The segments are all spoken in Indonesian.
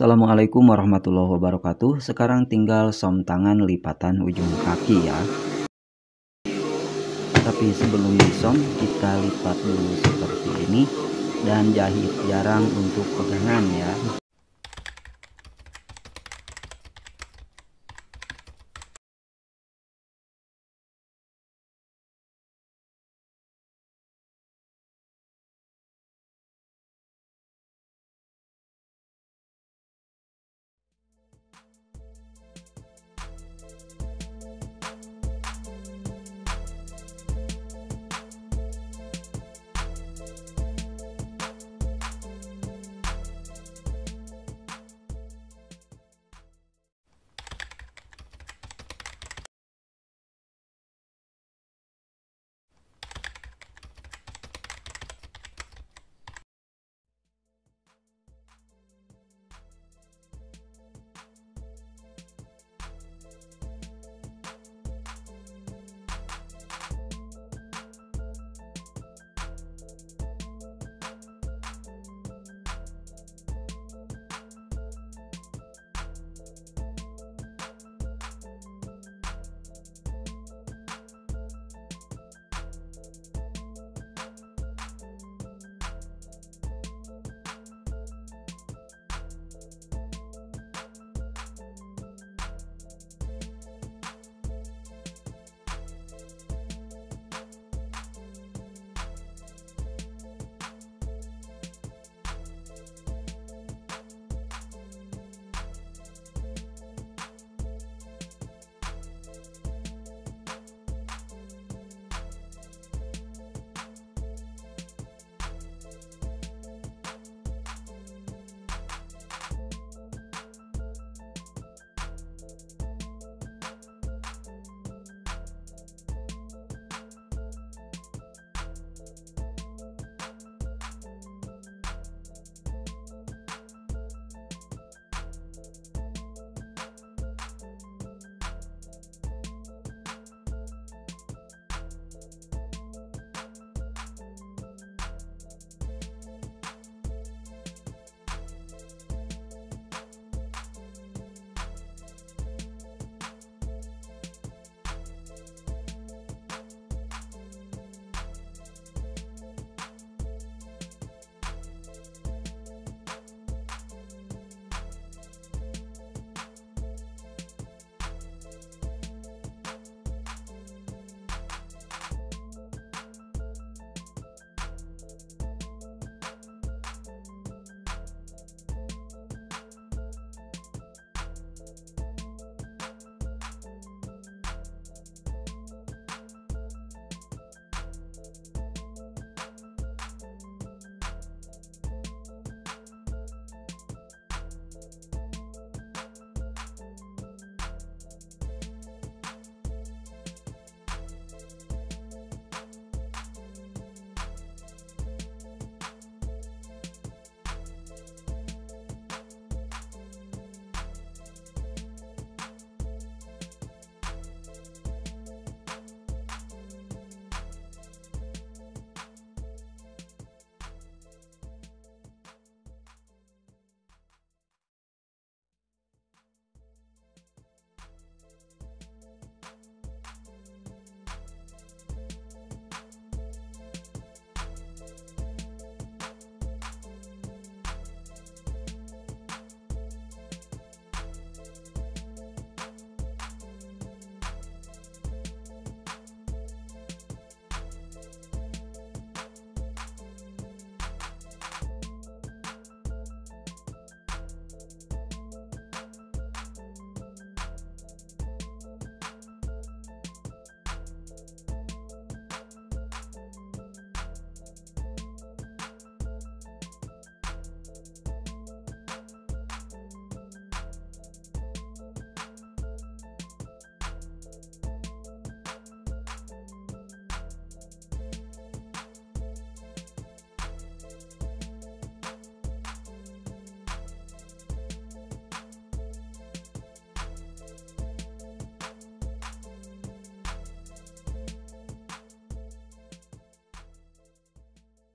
Assalamualaikum warahmatullahi wabarakatuh. Sekarang tinggal som tangan lipatan ujung kaki ya. Tapi sebelum disom kita lipat dulu seperti ini dan jahit jarang untuk pegangan ya.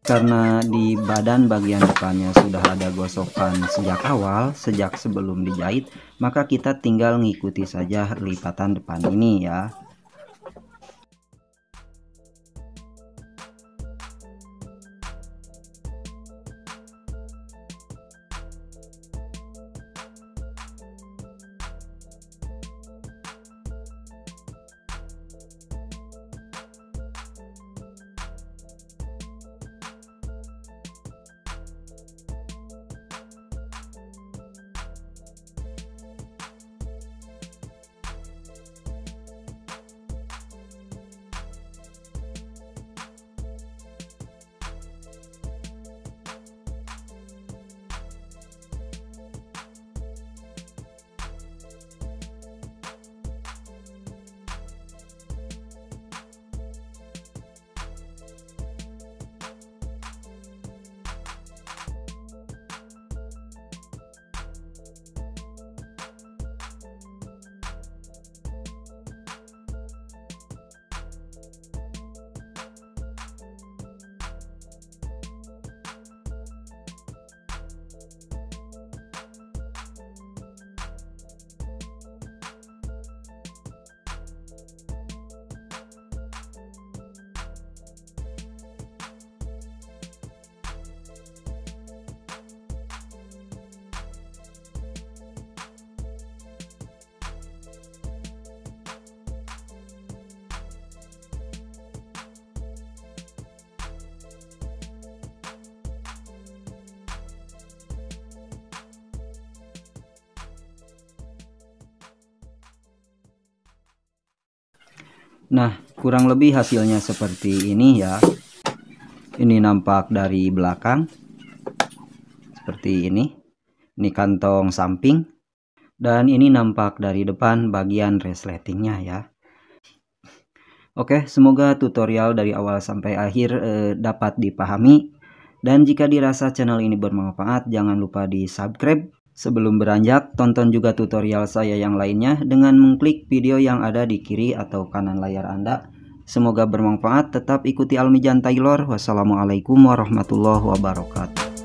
Karena di badan bagian depannya sudah ada gosokan sejak awal, sejak sebelum dijahit, maka kita tinggal ngikuti saja lipatan depan ini ya. Nah, kurang lebih hasilnya seperti ini ya. Ini nampak dari belakang seperti ini. Ini kantong samping, dan ini nampak dari depan bagian resletingnya ya. Oke, semoga tutorial dari awal sampai akhir dapat dipahami. Dan jika dirasa channel ini bermanfaat, jangan lupa di subscribe. Sebelum beranjak, tonton juga tutorial saya yang lainnya dengan mengklik video yang ada di kiri atau kanan layar Anda. Semoga bermanfaat, tetap ikuti Almijan Taylor. Wassalamualaikum warahmatullahi wabarakatuh.